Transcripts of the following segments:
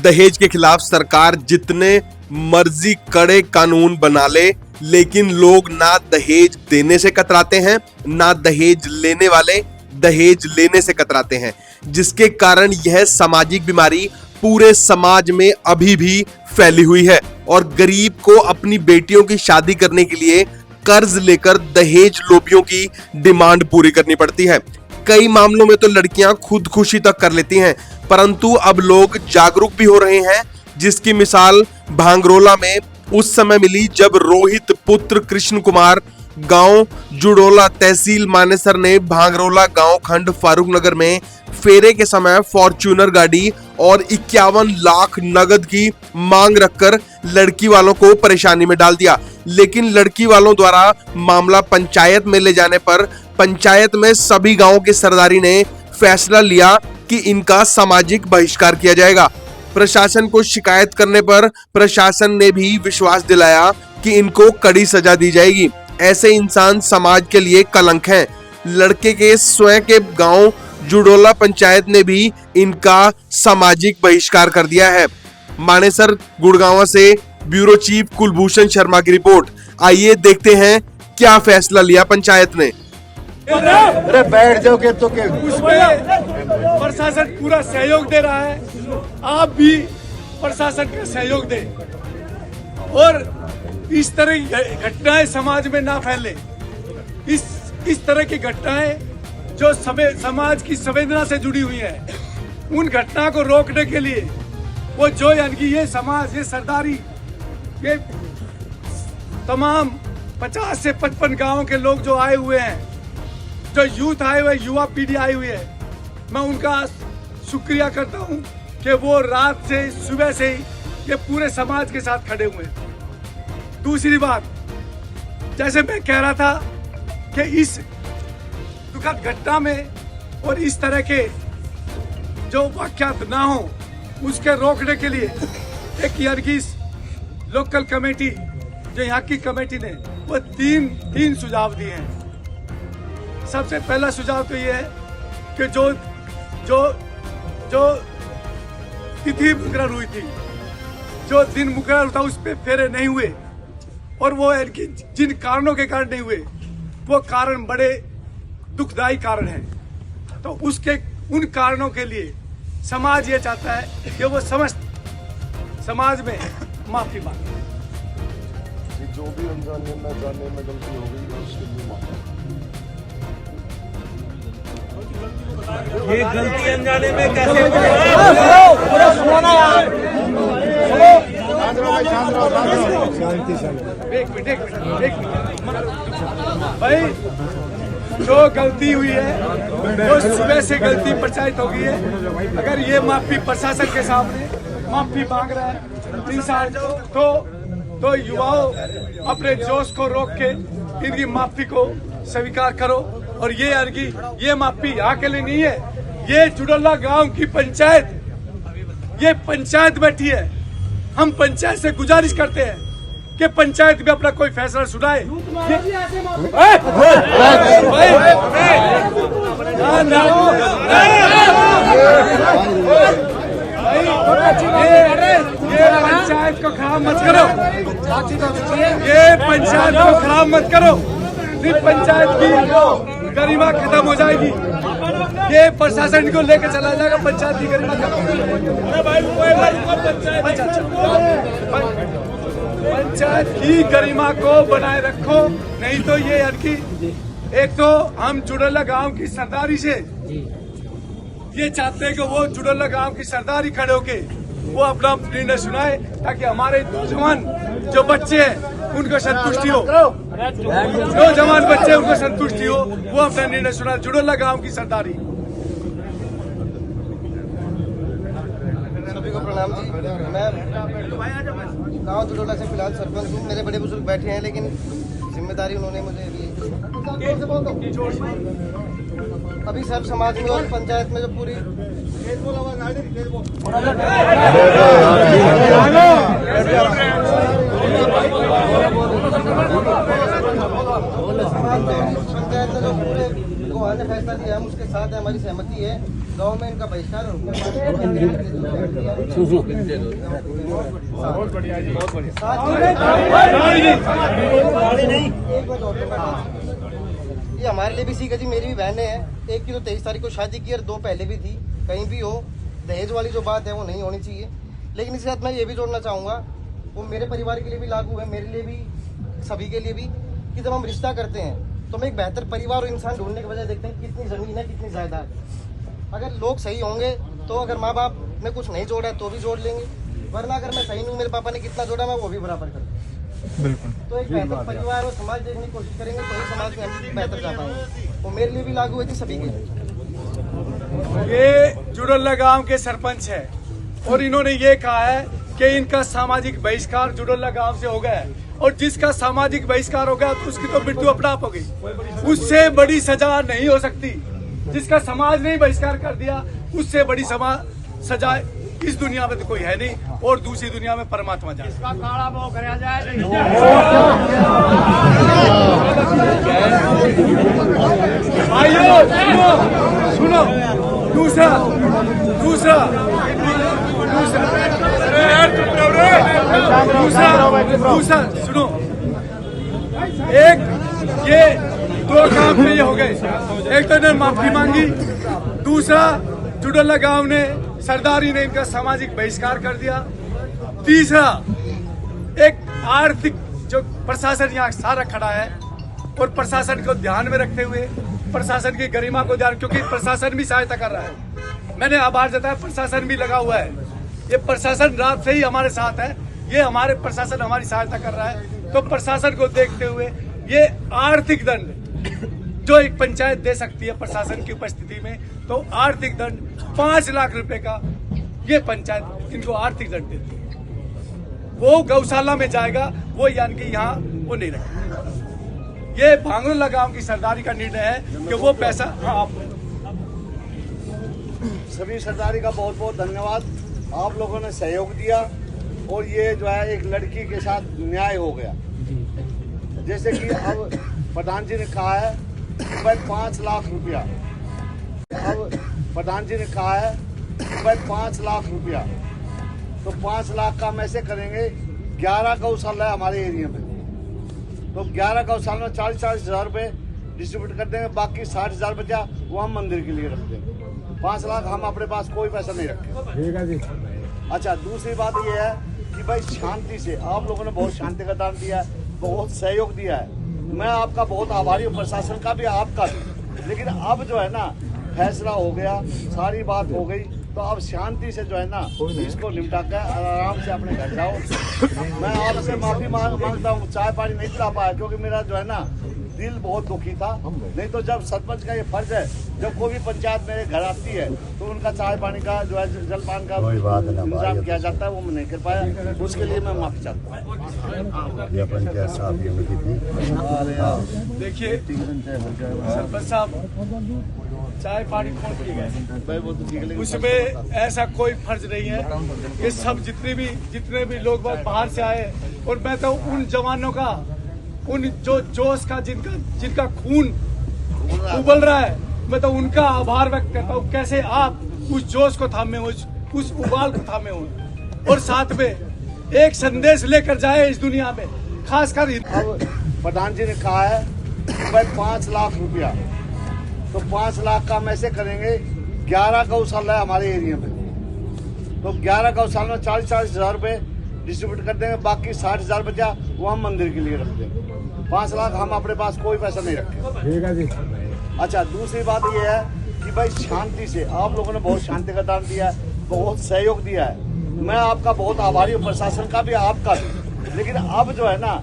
दहेज के खिलाफ सरकार जितने मर्जी कड़े कानून बना ले, लेकिन लोग ना दहेज देने से कतराते हैं, ना दहेज लेने वाले दहेज लेने से कतराते हैं, जिसके कारण यह सामाजिक बीमारी पूरे समाज में अभी भी फैली हुई है और गरीब को अपनी बेटियों की शादी करने के लिए कर्ज लेकर दहेज लोभियों की डिमांड पूरी करनी पड़ती है। कई मामलों में तो लड़कियां खुदकुशी तक कर लेती हैं, परंतु अब लोग जागरूक भी हो रहे हैं, जिसकी मिसाल भांगरोला में उस समय मिली जब रोहित पुत्र कृष्ण कुमार गांव जुड़ोला तहसील मानेसर ने भांगरोला गांव खंड फारूक नगर में फेरे के समय फॉर्च्यूनर गाड़ी और 51 लाख नगद की मांग रखकर लड़की वालों को परेशानी में डाल दिया। लेकिन लड़की वालों द्वारा मामला पंचायत में ले जाने पर पंचायत में सभी गांवों के सरदारी ने फैसला लिया कि इनका सामाजिक बहिष्कार किया जाएगा। प्रशासन को शिकायत करने पर प्रशासन ने भी विश्वास दिलाया कि इनको कड़ी सजा दी जाएगी। ऐसे इंसान समाज के लिए कलंक हैं। लड़के के स्वयं के गांव जुड़ोला पंचायत ने भी इनका सामाजिक बहिष्कार कर दिया है। मानेसर गुड़गांव से ब्यूरो चीफ कुलभूषण शर्मा की रिपोर्ट। आइए देखते हैं क्या फैसला लिया पंचायत ने। अरे बैठ जाओ के तो के उसमें प्रशासन पूरा सहयोग दे रहा है, आप भी प्रशासन का सहयोग दें और इस तरह की घटनाएं समाज में ना फैले। इस तरह की घटनाएं जो समाज की संवेदना से जुड़ी हुई है, उन घटना को रोकने के लिए वो जो यानी कि ये समाज, ये सरदारी, ये तमाम 50 से 55 गांव के लोग जो आए हुए हैं, जो यूथ आए हुए, युवा पीढ़ी आई हुई है, मैं उनका शुक्रिया करता हूं कि वो रात से सुबह से ही ये पूरे समाज के साथ खड़े हुए हैं। दूसरी बात, जैसे मैं कह रहा था कि इस दुखद घटना में और इस तरह के जो वाक़यात ना हो, उसके रोकने के लिए एक यानी कि लोकल कमेटी, जो यहाँ की कमेटी ने वो तीन सुझाव दिए हैं। सबसे पहला सुझाव तो ये है कि जो जो जो तिथि मुकर्रर हुई थी, जो दिन मुकर्रर था, उस पर फेरे नहीं हुए और वो इनकी जिन कारणों के कारण नहीं हुए, वो कारण बड़े दुखदायी कारण हैं। तो उसके उन कारणों के लिए समाज ये चाहता है कि वो समस्त समाज में माफी मांगे। जो भी अनजाने में जाने में गलती हो गई है उसके लिए माफी। ये गलती अनजाने में कैसे एक मिनट भाई, जो गलती हुई है वो सुबह से गलती पंचायत हो गई है। अगर ये माफी प्रशासन के सामने माफी मांग रहा है इंसान, तो युवाओं अपने जोश को रोक के इनकी माफी को स्वीकार करो। और ये माफी यहाँ के लिए नहीं है, ये जुड़ोला गांव की पंचायत, ये पंचायत बैठी है। हम पंचायत से गुजारिश करते हैं कि पंचायत में अपना कोई फैसला सुनाए। ये पंचायत को खराब मत करो, ये पंचायत को खराब मत करो। पंचायत की गरिमा खत्म हो जाएगी, ये प्रशासन को लेकर चला जाएगा। पंचायत की गरिमा पंचायत की गरिमा को बनाए रखो, नहीं तो ये यानी एक तो हम जुड़ोला गांव की सरदारी से ये चाहते हैं कि वो जुड़ोला गांव की सरदारी खड़े होके वो अपना निर्णय सुनाए, ताकि हमारे नौजवान जो बच्चे हैं उनको संतुष्टि हो, नौजवान बच्चे उनको संतुष्टि हो, वो अपना निर्णय सुनाए। जुड़ोला गांव की सरदारी। सभी को प्रणाम जी। मैं गांव जुड़ोला से फिलहाल सरपंच हूँ। मेरे बड़े बुजुर्ग बैठे हैं, लेकिन जिम्मेदारी उन्होंने मुझे दी। अभी सब समाज में और पंचायत में जो पूरी पंचायत में जो पूरे को फैसला फैसला लिया हम उसके साथ है, हमारी सहमति है। गाँव में इनका बहिष्कार और ये हमारे लिए भी सीख है जी। मेरी भी बहनें हैं, एक की तो 23 तारीख को शादी की और 2 पहले भी थी। कहीं भी हो दहेज वाली जो बात है वो नहीं होनी चाहिए। लेकिन इसके साथ मैं ये भी जोड़ना चाहूँगा, वो मेरे परिवार के लिए भी लागू है, मेरे लिए भी, सभी के लिए भी, कि जब हम रिश्ता करते हैं तो हम एक बेहतर परिवार और इंसान ढूंढने के बजाय देखते हैं कितनी ज़मीन है, कितनी जायदाद है। अगर लोग सही होंगे तो अगर माँ बाप ने कुछ नहीं जोड़ा है तो भी जोड़ लेंगे, वरना अगर मैं सही नहीं हूँ, मेरे पापा ने कितना जोड़ा मैं वो भी बराबर कर दूँ। बिल्कुल। तो एक बेहतर परिवार और समाज देखने की कोशिश करेंगे तो ही समाज में हम बेहतर जा पाएंगे। वो मेरे लिए भी लागू है जी, सभी के लिए। ये जुड़ल्ला गांव के सरपंच है और इन्होंने ये कहा है कि इनका सामाजिक बहिष्कार जुड़ल्ला गांव से हो गया है, और जिसका सामाजिक बहिष्कार हो गया तो उसकी तो मृत्यु अपना आप हो गई। उससे बड़ी सजा नहीं हो सकती। जिसका समाज ने बहिष्कार कर दिया उससे बड़ी सजा इस दुनिया में तो कोई है नहीं, और दूसरी दुनिया में परमात्मा जाने। भाइयों सुनो, दूसरा सुनो, एक ये 2 काम तो ये हो गए। एक तो इन्होंने माफी मांगी, दूसरा जुड़ल्ला गांव ने, सरदारी ने इनका सामाजिक बहिष्कार कर दिया, तीसरा एक आर्थिक जो प्रशासन यहाँ सारा खड़ा है और प्रशासन को ध्यान में रखते हुए, प्रशासन की गरिमा को ध्यान, क्योंकि प्रशासन भी सहायता कर रहा है। मैंने आभार जताया, प्रशासन भी लगा हुआ है। ये प्रशासन रात से ही हमारे साथ है, ये हमारे प्रशासन हमारी सहायता कर रहा है। तो प्रशासन को देखते हुए ये आर्थिक दंड जो एक पंचायत दे सकती है प्रशासन की उपस्थिति में, तो आर्थिक दंड 5 लाख रुपए का ये पंचायत इनको आर्थिक दंड देती है। वो गौशाला में जाएगा, वो यानी कि यहाँ वो नहीं रखेगा। ये भांगरोला गांव की सरदारी का निर्णय है कि वो पैसा सभी सरदारी का बहुत बहुत धन्यवाद। आप लोगों ने सहयोग दिया और ये जो है एक लड़की के साथ न्याय हो गया। जैसे कि अब प्रधान जी ने कहा है भाई 5 लाख रुपया, अब प्रधान जी ने कहा है भाई 5 लाख रुपया, तो 5 लाख का हम ऐसे करेंगे, 11 गौशाला है हमारे एरिया में, तो 11 गौशाला में 40-40 हज़ार रुपये डिस्ट्रीब्यूट कर देंगे। बाकी 60,000 बचा वो हम मंदिर के लिए रख देंगे। 5 लाख हम अपने पास कोई पैसा नहीं रखें। ठीक है जी। अच्छा, दूसरी बात ये है कि भाई शांति से आप लोगों ने बहुत शांति का दान दिया है, बहुत सहयोग दिया है। मैं आपका बहुत आभारी हूँ, प्रशासन का भी, आपका भी। लेकिन अब जो है ना फैसला हो गया, सारी बात हो गई, तो अब शांति से जो है ना इसको निपटा कर आराम से अपने घर जाओ। मैं आपसे माफी मांगता हूँ, चाय पानी नहीं पिला पाया क्योंकि मेरा जो है ना दिल बहुत दुखी था। नहीं तो जब सरपंच का ये फर्ज है, जब कोई भी पंचायत मेरे घर आती है तो उनका चाय पानी का जो है जलपान का इंतजाम किया जाता है, वो मैं नहीं कर पाया, उसके लिए मैं माफी चाहता हूँ। देखिए सरपंच साहब, चाय पानी कौन पी गए, उसमें ऐसा कोई फर्ज नहीं है। ये सब जितने भी लोग बाहर से आए, और मैं तो उन जवानों का, उन जो जोश का जिनका खून उबल रहा है, मैं तो उनका आभार व्यक्त करता हूँ। कैसे आप उस जोश को थामे, उस उबाल को थामे हो, और साथ में एक संदेश लेकर जाए इस दुनिया में, खासकर। अब प्रधान जी ने कहा है भाई 5 लाख रुपया, तो 5 लाख का हम ऐसे करेंगे, 11 गौशाला है हमारे एरिया में, तो 11 गौशाला में 40-40 हज़ार रुपये डिस्ट्रीब्यूट कर देंगे। बाकी 60,000 बचा वो हम मंदिर के लिए रख देंगे। 5 लाख हम अपने पास कोई पैसा नहीं रखें। ठीक है जी। अच्छा, दूसरी बात ये है कि भाई शांति से आप लोगों ने बहुत शांति का दान दिया है, बहुत सहयोग दिया है। मैं आपका बहुत आभारी हूँ, प्रशासन का भी, आपका भी। लेकिन अब जो है ना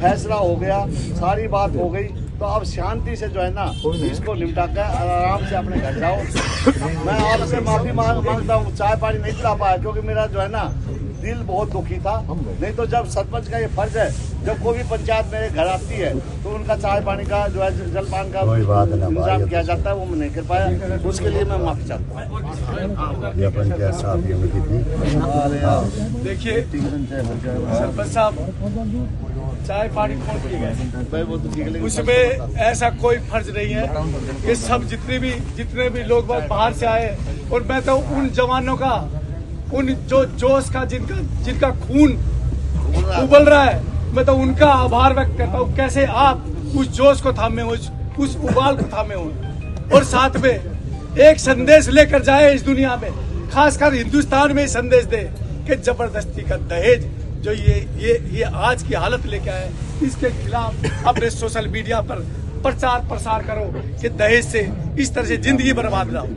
फैसला हो गया, सारी बात हो गई, तो अब शांति से जो है ना इसको निपटा कर आराम से अपने घर जाओ। मैं आपसे माफी मांगता हूँ, चाय पानी नहीं पिला पाया क्योंकि मेरा जो है ना दिल बहुत दुखी था। नहीं तो जब सरपंच का ये फर्ज है, जब कोई भी पंचायत मेरे घर आती है तो उनका चाय पानी का जो है जलपान का इंतजाम किया जाता है, वो मैं नहीं कर पाया, उसके लिए मैं माफी चाहता हूँ। देखिए सरपंच साहब, चाय पानी कौन पी गए, उसमें ऐसा कोई फर्ज नहीं है। ये सब जितने भी लोग बाहर से आए, और मैं तो उन जवानों का, उन जो जोश का जिनका खून उबल रहा है, मैं तो उनका आभार व्यक्त करता हूँ। कैसे आप उस जोश को थामे, उस उबाल को थामे हो, और साथ में एक संदेश लेकर जाए इस दुनिया में, खासकर हिंदुस्तान में संदेश दे कि जबरदस्ती का दहेज जो ये आज की हालत लेके आए, इसके खिलाफ अपने सोशल मीडिया पर प्रचार प्रसार करो कि दहेज से इस तरह से जिंदगी बर्बाद ना हो।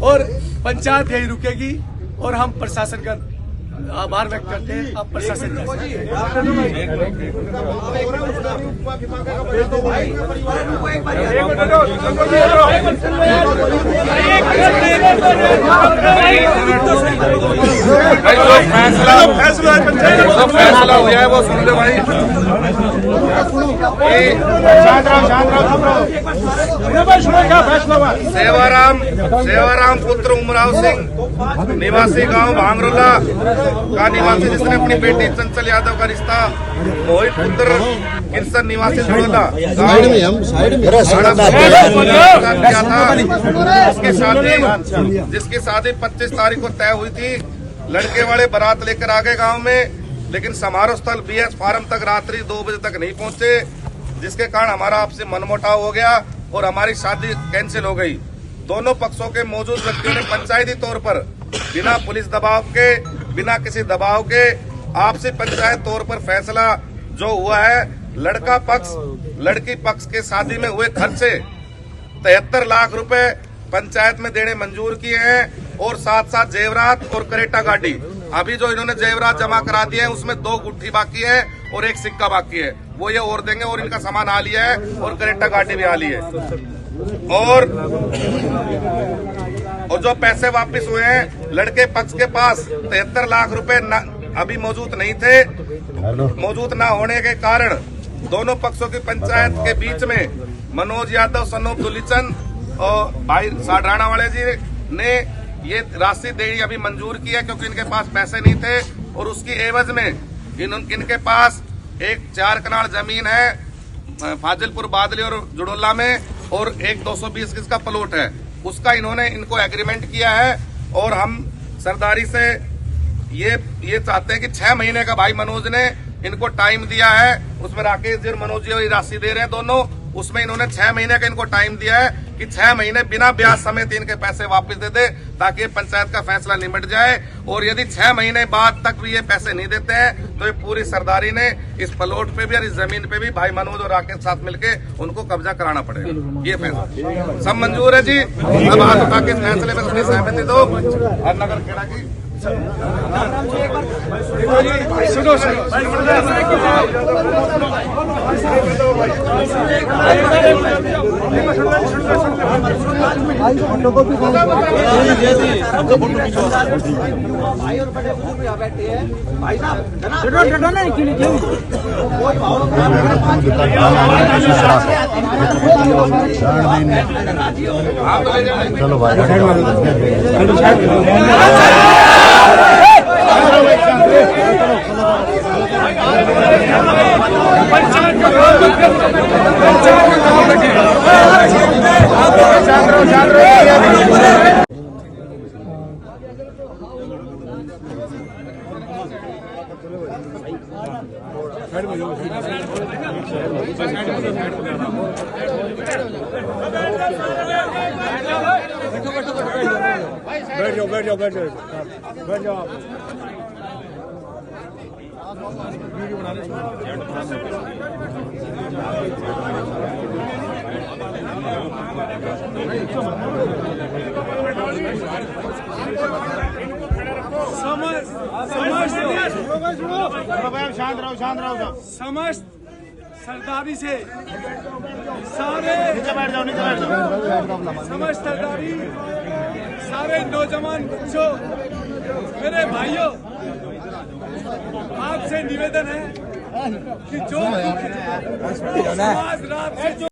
और पंचायत यही रुकेगी, और हम प्रशासन का आभार व्यक्त करते हैं। आप प्रशासन फैसला हो गया है वो सुन लो भाई। सेवाराम पुत्र उमराव सिंह निवासी गांव भांगरोला का निवासी, जिसने अपनी बेटी चंचल यादव का रिश्ता मोहित पुत्र किरसन निवासी धुड़ोला किया था, जिसकी शादी 25 तारीख को तय हुई थी। लड़के वाले बारात लेकर आ गए गाँव में, लेकिन समारोह स्थल BS फार्म तक रात्रि 2 बजे तक नहीं पहुंचे, जिसके कारण हमारा आपसे मनमुटाव हो गया और हमारी शादी कैंसिल हो गई। दोनों पक्षों के मौजूद व्यक्तियों ने पंचायती तौर पर बिना पुलिस दबाव के, बिना किसी दबाव के आपसी पंचायत तौर पर फैसला जो हुआ है, लड़का पक्ष लड़की पक्ष के शादी में हुए खर्चे 73 लाख रुपए पंचायत में देने मंजूर किए हैं, और साथ साथ जेवरात और करेटा गाड़ी। अभी जो इन्होंने जेवरात जमा करा दिए हैं उसमें 2 गुट्ठी बाकी है और 1 सिक्का बाकी है, वो ये और देंगे, और इनका सामान आ लिया है और करेटा गाड़ी भी आ ली है। और जो पैसे वापस हुए हैं, लड़के पक्ष के पास 73 लाख रुपए अभी मौजूद नहीं थे। मौजूद न होने के कारण दोनों पक्षों की पंचायत के बीच में मनोज यादव, सनोप दुलीचंद और भाई साढ़राना वाले जी ने ये राशि देनी अभी मंजूर की है, क्योंकि इनके पास पैसे नहीं थे, और उसकी एवज में इनके पास एक 4 कनाल जमीन है फाजिलपुर बादली और जुड़ोला में, और एक 220 गज का प्लॉट है, उसका इन्होंने इनको एग्रीमेंट किया है। और हम सरदारी से ये चाहते हैं कि 6 महीने का भाई मनोज ने इनको टाइम दिया है, उसमें राकेश जी और मनोज जी राशि दे रहे हैं दोनों, उसमें इन्होंने 6 महीने का इनको टाइम दिया है कि 6 महीने बिना ब्याज समेत इनके पैसे वापस दे दे, ताकि ये पंचायत का फैसला निमट जाए। और यदि 6 महीने बाद तक भी ये पैसे नहीं देते हैं तो ये पूरी सरदारी ने इस प्लॉट पे भी और इस जमीन पे भी भाई मनोज और राकेश साथ मिलके उनको कब्जा कराना पड़ेगा। ये फैसला सब मंजूर है जी। अब हाथ उठा के फैसले में अपनी सहमति दो। और नगर खेड़ा की सुनो भाई और बड़े बुजुर्ग यहाँ बैठे हैं, भाई साहब चलो भाई बैठ जाओ आप। समस्त सरदारी से सारे समस्त सरदारी सारे नौजवान बच्चों मेरे भाइयों, आपसे निवेदन है कि जो समाज रात से जो